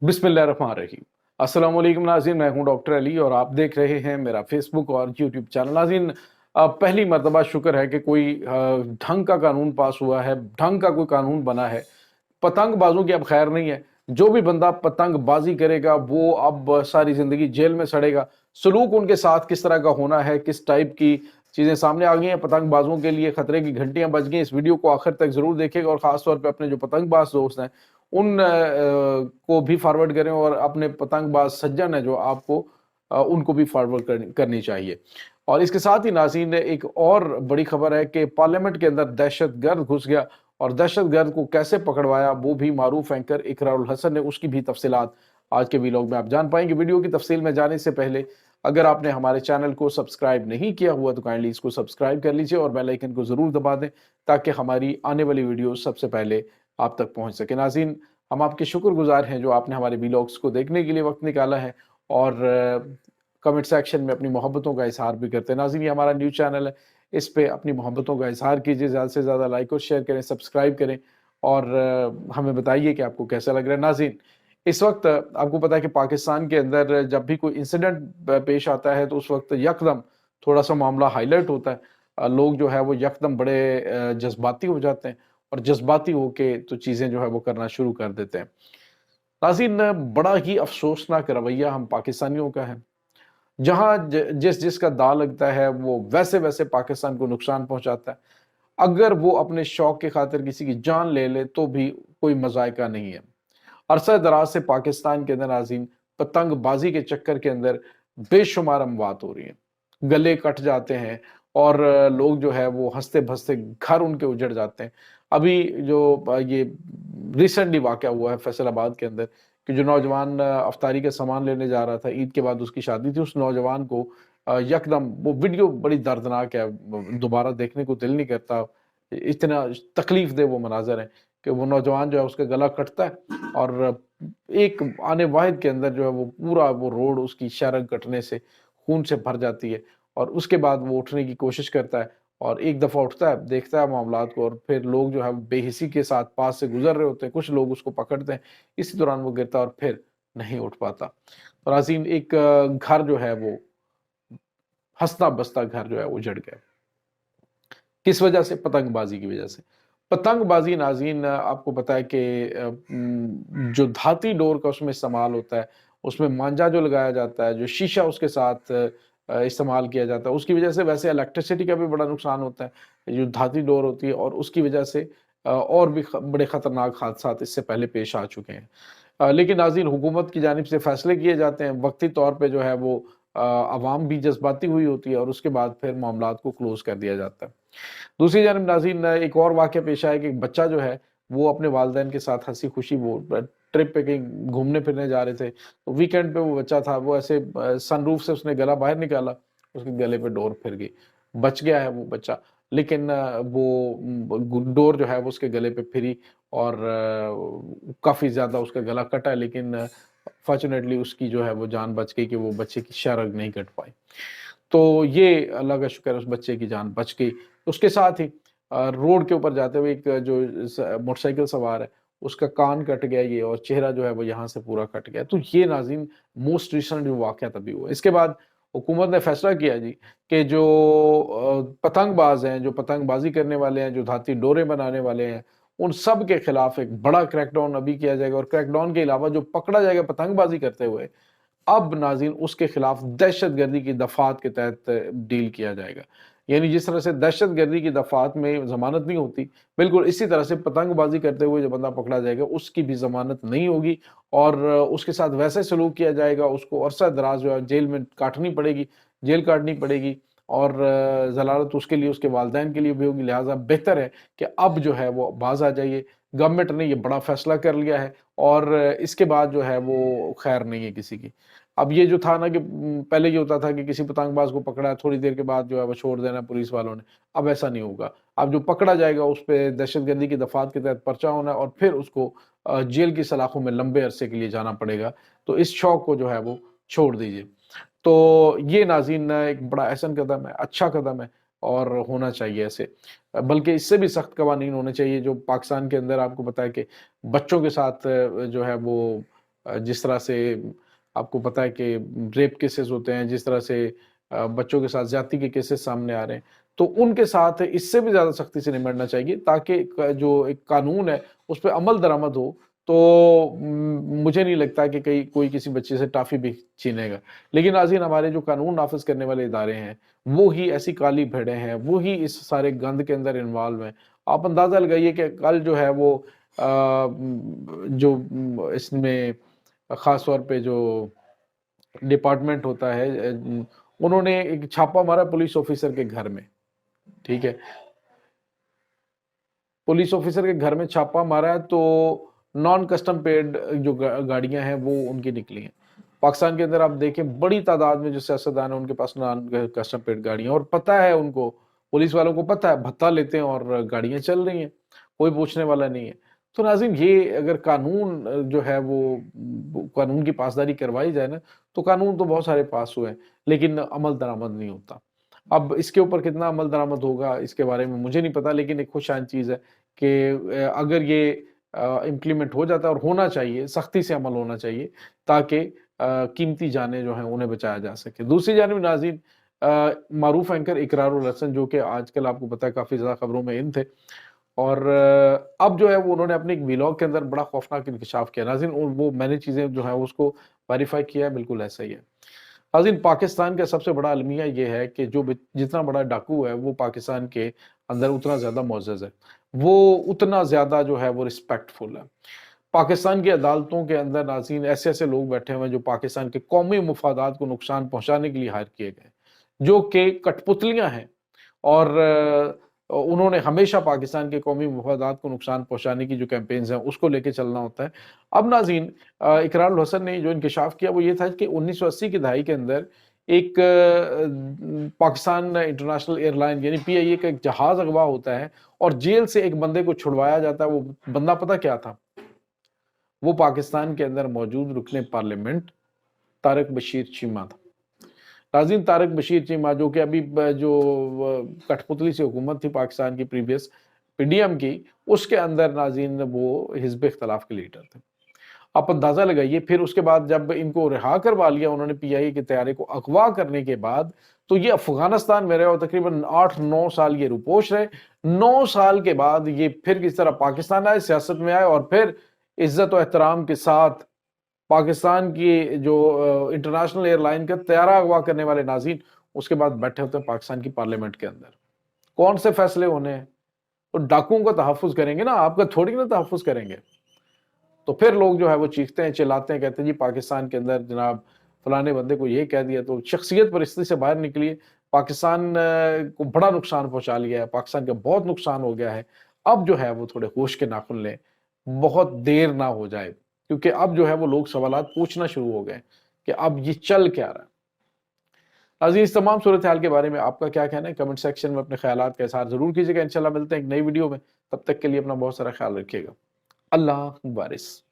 बिस्मिल्लाहिर्रहमानिर्रहीम। अस्सलाम वालेकुम नाज़रीन, मैं हूं डॉक्टर अली और आप देख रहे हैं मेरा फेसबुक और यूट्यूब चैनल। नाज़रीन, पहली मर्तबा शुक्र है कि कोई ढंग का कानून पास हुआ है, ढंग का कोई कानून बना है। पतंगबाजों की अब खैर नहीं है। जो भी बंदा पतंगबाजी करेगा वो अब सारी ज़िंदगी जेल में सड़ेगा। सलूक उनके साथ किस तरह का होना है, किस टाइप की चीज़ें सामने आ गई हैं, पतंगबाजों के लिए खतरे की घंटियाँ बज गई। इस वीडियो को आखिर तक ज़रूर देखिएगा और ख़ास तौर पे अपने जो पतंगबाज दोस्त हैं उन को भी फॉरवर्ड करें और अपने पतंगबाज सज्जन हैं जो आपको उनको भी फॉरवर्ड करनी चाहिए। और इसके साथ ही नाज़रीन, एक और बड़ी खबर है कि पार्लियामेंट के अंदर दहशतगर्द घुस गया और दहशतगर्द को कैसे पकड़वाया वो भी मारूफ एंकर इकरारुल हसन ने, उसकी भी तफसीलात आज के वीलॉग में आप जान पाएंगे। वीडियो की तफसील में जाने से पहले अगर आपने हमारे चैनल को सब्सक्राइब नहीं किया हुआ तो काइंडली इसको सब्सक्राइब कर लीजिए और बेल आइकन को जरूर दबा दें ताकि हमारी आने वाली वीडियो सबसे पहले आप तक पहुंच सके। नाज़रीन, हम आपके शुक्रगुजार हैं जो आपने हमारे वीलॉग्स को देखने के लिए वक्त निकाला है और कमेंट सेक्शन में अपनी मोहब्बतों का इजहार भी करते हैं। नाज़रीन, ये हमारा न्यूज़ चैनल है, इस पे अपनी मोहब्बतों का इजहार कीजिए, ज़्यादा से ज़्यादा लाइक और शेयर करें, सब्सक्राइब करें और हमें बताइए कि आपको कैसा लग रहा है। नाज़रीन, इस वक्त आपको पता है कि पाकिस्तान के अंदर जब भी कोई इंसिडेंट पेश आता है तो उस वक्त यकदम थोड़ा सा मामला हाईलाइट होता है। लोग जो है वो यकदम बड़े जज्बाती हो जाते हैं और जज्बाती होके तो चीज़ें जो है वो करना शुरू कर देते हैं। नाज़रीन, बड़ा ही अफसोसनाक रवैया हम पाकिस्तानियों का है। जहाँ जिस जिसका दांव लगता है वो वैसे वैसे पाकिस्तान को नुकसान पहुंचाता है। अगर वो अपने शौक की खातिर किसी की जान ले ले तो भी कोई मजायका नहीं है। अरसा दराज से पाकिस्तान के अंदर नाज़रीन पतंगबाजी के चक्कर के अंदर बेशुमार अमवात हो रही हैं, गले कट जाते हैं और लोग जो है वो हंसते भसते घर उनके उजड़ जाते हैं। अभी जो ये रिसेंटली वाक़या हुआ है फैसलाबाद के अंदर कि जो नौजवान अफ्तारी का सामान लेने जा रहा था, ईद के बाद उसकी शादी थी, उस नौजवान को यकदम वो वीडियो बड़ी दर्दनाक है, दोबारा देखने को दिल नहीं करता। इतना तकलीफ दे वो मनाजर है कि वो नौजवान जो है उसका गला कटता है और एक आने वाहिद के अंदर जो है वो पूरा वो रोड उसकी शरग कटने से खून से भर जाती है और उसके बाद वो उठने की कोशिश करता है और एक दफ़ा उठता है, देखता है मामलात को और फिर लोग जो है बेहिसी के साथ पास से गुजर रहे होते हैं, कुछ लोग उसको पकड़ते हैं, इसी दौरान वो गिरता है और फिर नहीं उठ पाता। तो नाज़रीन, एक घर जो है वो हंसता बसता घर जो है उजड़ गया। किस वजह से? पतंगबाजी की वजह से। पतंगबाजी नाज़रीन, आपको पता है कि जो धाती डोर का उसमें इस्तेमाल होता है, उसमें मांझा जो लगाया जाता है, जो शीशा उसके साथ इस्तेमाल किया जाता है, उसकी वजह से वैसे इलेक्ट्रिसिटी का भी बड़ा नुकसान होता है। जो धाती डोर होती है और उसकी वजह से और भी बड़े ख़तरनाक हादसात इससे पहले पेश आ चुके हैं। लेकिन नाज़रीन, हुकूमत की जानिब से फ़ैसले किए जाते हैं, वक़्ती तौर पे जो है वो अवाम भी जज़्बाती हुई होती है और उसके बाद फिर मामलात को क्लोज़ कर दिया जाता है। दूसरी जानिब नाज़रीन, एक और वाक़या पेश आया कि एक बच्चा जो है वो अपने वालिदैन के साथ हँसी-खुशी वो ट्रिप पे कहीं घूमने-फिरने जा रहे थे। तो वीकेंड पे वो बच्चा था, वो ऐसे सनरूफ से उसने गला बाहर निकाला, उसके गले पे डोर फिर गई। बच गया है वो बच्चा, लेकिन वो डोर जो है वो उसके गले पे फिरी और काफ़ी ज़्यादा उसका गला कटा, लेकिन फ़ॉर्च्यूनेटली उसकी जो है वो जान बच गई कि वो बच्चे की शरग नहीं कट पाई। तो ये अल्लाह का शुक्र है उस बच्चे की जान बच गई। उसके साथ ही रोड के ऊपर जाते हुए एक जो मोटरसाइकिल सवार है उसका कान कट गया ये और चेहरा जो है वो यहाँ से पूरा कट गया। तो ये नाज़रीन मोस्ट रिसेंट जो वाक़या तभी हुआ। इसके बाद हुकूमत ने फैसला किया जी कि जो पतंगबाज़ हैं, जो पतंगबाज़ी करने वाले हैं, जो धाती डोरे बनाने वाले हैं, उन सब के खिलाफ एक बड़ा क्रैकडाउन अभी किया जाएगा और क्रैकडाउन के अलावा जो पकड़ा जाएगा पतंगबाज़ी करते हुए, अब नाज़रीन उसके खिलाफ दहशतगर्दी की दफ़ात के तहत डील किया जाएगा। यानी जिस तरह से दहशतगर्दी की दफ़ात में ज़मानत नहीं होती, बिल्कुल इसी तरह से पतंगबाज़ी करते हुए जो बंदा पकड़ा जाएगा, उसकी भी ज़मानत नहीं होगी और उसके साथ वैसे सलूक किया जाएगा, उसको अरसा दराज़ जो है जेल में काटनी पड़ेगी, जेल काटनी पड़ेगी और ज़लालत उसके लिए, उसके वालिदैन के लिए भी होगी। लिहाज़ा बेहतर है कि अब जो है वो बाज़ आ जाइए। गवर्नमेंट ने ये बड़ा फ़ैसला कर लिया है और इसके बाद जो है वो खैर नहीं है किसी की। अब ये जो था ना कि पहले ये होता था कि किसी पतंगबाज को पकड़ा है, थोड़ी देर के बाद जो है वो छोड़ देना पुलिस वालों ने। अब ऐसा नहीं होगा। अब जो पकड़ा जाएगा उस पे दहशतगर्दी की दफ़ात के तहत पर्चा होना है और फिर उसको जेल की सलाखों में लंबे अरसे के लिए जाना पड़ेगा। तो इस शौक को जो है वो छोड़ दीजिए। तो ये नाज़रीन एक बड़ा अहसन कदम है, अच्छा कदम है और होना चाहिए ऐसे। बल्कि इससे भी सख्त कवानीन होने चाहिए जो पाकिस्तान के अंदर आपको पता है कि बच्चों के साथ जो है वो जिस तरह से आपको पता है कि रेप केसेस होते हैं, जिस तरह से बच्चों के साथ ज्यादती के केसेस सामने आ रहे हैं, तो उनके साथ इससे भी ज़्यादा सख्ती से निपटना चाहिए, ताकि जो एक कानून है उस पर अमल दरामद हो। तो मुझे नहीं लगता कि कोई किसी बच्चे से टाफी भी छीनेगा। लेकिन नाज़रीन, हमारे जो कानून नाफिज करने वाले इदारे हैं वो ही ऐसी काली भेड़ें हैं, वो ही इस सारे गंद के अंदर इन्वॉल्व हैं। आप अंदाज़ा लगाइए कि कल जो है वो जो इसमें ख़ास तौर पे जो डिपार्टमेंट होता है, उन्होंने एक छापा मारा पुलिस ऑफिसर के घर में, ठीक है। पुलिस ऑफिसर के घर में छापा मारा है तो नॉन कस्टम पेड जो गाड़ियां हैं वो उनकी निकली हैं। पाकिस्तान के अंदर आप देखें बड़ी तादाद में जो सियासतदान है उनके पास नॉन कस्टम पेड गाड़ियां, और पता है उनको, पुलिस वालों को पता है, भत्ता लेते हैं और गाड़ियां चल रही हैं, कोई पूछने वाला नहीं है। तो नाज़रीन, ये अगर कानून जो है वो कानून की पासदारी करवाई जाए ना, तो कानून तो बहुत सारे पास हुए हैं लेकिन अमल दरामद नहीं होता। अब इसके ऊपर कितना अमल दरामद होगा इसके बारे में मुझे नहीं पता, लेकिन एक खुशहाल चीज़ है कि अगर ये इम्प्लीमेंट हो जाता है, और होना चाहिए, सख्ती से अमल होना चाहिए, ताकि कीमती जानें जो हैं उन्हें बचाया जा सके। दूसरी जानिब नाज़रीन, मारूफ एंकर इकरारुल हसन, जो कि आजकल आपको पता है काफ़ी ज़्यादा खबरों में इन थे, और अब जो है वो उन्होंने अपने एक व्लॉग के अंदर बड़ा खौफनाक इंकशाफ किया। नाज़रीन, वो मैंने चीज़ें जो है उसको वेरीफाई किया है, बिल्कुल ऐसा ही है। नाज़रीन, पाकिस्तान का सबसे बड़ा अलमिया ये है कि जो जितना बड़ा डाकू है वो पाकिस्तान के अंदर उतना ज़्यादा मुअज़्ज़ज़ है, वो उतना ज़्यादा जो है वो रिस्पेक्टफुल है। पाकिस्तान की अदालतों के अंदर नाज़रीन ऐसे-ऐसे लोग बैठे हुए हैं जो पाकिस्तान के कौमी मफादात को नुकसान पहुँचाने के लिए हायर किए गए, जो कि कठपुतलियाँ हैं, और उन्होंने हमेशा पाकिस्तान के कौमी मफादात को नुकसान पहुँचाने की जो कैंपेन्स हैं उसको लेके चलना होता है। अब नाज़रीन, इकरारुल हसन ने जो इंकशाफ किया वो ये था कि 1980 की दहाई के अंदर एक पाकिस्तान इंटरनेशनल एयरलाइन यानी पीआईए का एक जहाज़ अगवा होता है और जेल से एक बंदे को छुड़वाया जाता है। वो बंदा पता क्या था? वो पाकिस्तान के अंदर मौजूद रुकने पार्लियामेंट तारिक बशीर चीमा था। नाज़रीन, तारिक बशीर चीमा, जो कि अभी जो कठपुतली से हुकूमत थी पाकिस्तान की प्रीवियस पीडीएम की, उसके अंदर नाज़रीन वो हिज़्ब इख्तिलाफ के लीडर थे। आप अंदाज़ा लगाइए, फिर उसके बाद जब इनको रिहा करवा लिया उन्होंने पीआईए के तैयारे को अगवा करने के बाद, तो ये अफगानिस्तान में रहे और तकरीबन 8-9 साल ये रुपोश रहे। 9 साल के बाद ये फिर किस तरह पाकिस्तान आए, सियासत में आए, और फिर इज्जत और एहतराम के साथ पाकिस्तान की जो इंटरनेशनल एयरलाइन का तैयारा अगवा करने वाले नाज़रीन, उसके बाद बैठे होते हैं पाकिस्तान की पार्लियामेंट के अंदर। कौन से फैसले होने हैं? तो डाकुओं का तहफ़्फ़ुज़ करेंगे ना, आपका थोड़ी ना तहफ़्फ़ुज़ करेंगे। तो फिर लोग जो है वो चीखते हैं, चिल्लाते हैं, कहते हैं जी पाकिस्तान के अंदर जनाब फलाने बंदे को ये कह दिया, तो शख्सियत परिस्थिति से बाहर निकलिए। पाकिस्तान को बड़ा नुकसान पहुंचा लिया है, पाकिस्तान का बहुत नुकसान हो गया है। अब जो है वो थोड़े होश के नाखुन लें, बहुत देर ना हो जाए, क्योंकि अब जो है वो लोग सवालात पूछना शुरू हो गए कि अब ये चल क्या रहा है। अजीज, तमाम सूरत हाल के बारे में आपका क्या कहना है? कमेंट सेक्शन में अपने ख्यालात का इज़हार जरूर कीजिएगा। इंशाल्लाह मिलते हैं एक नई वीडियो में, तब तक के लिए अपना बहुत सारा ख्याल रखिएगा। अल्लाह वारिस।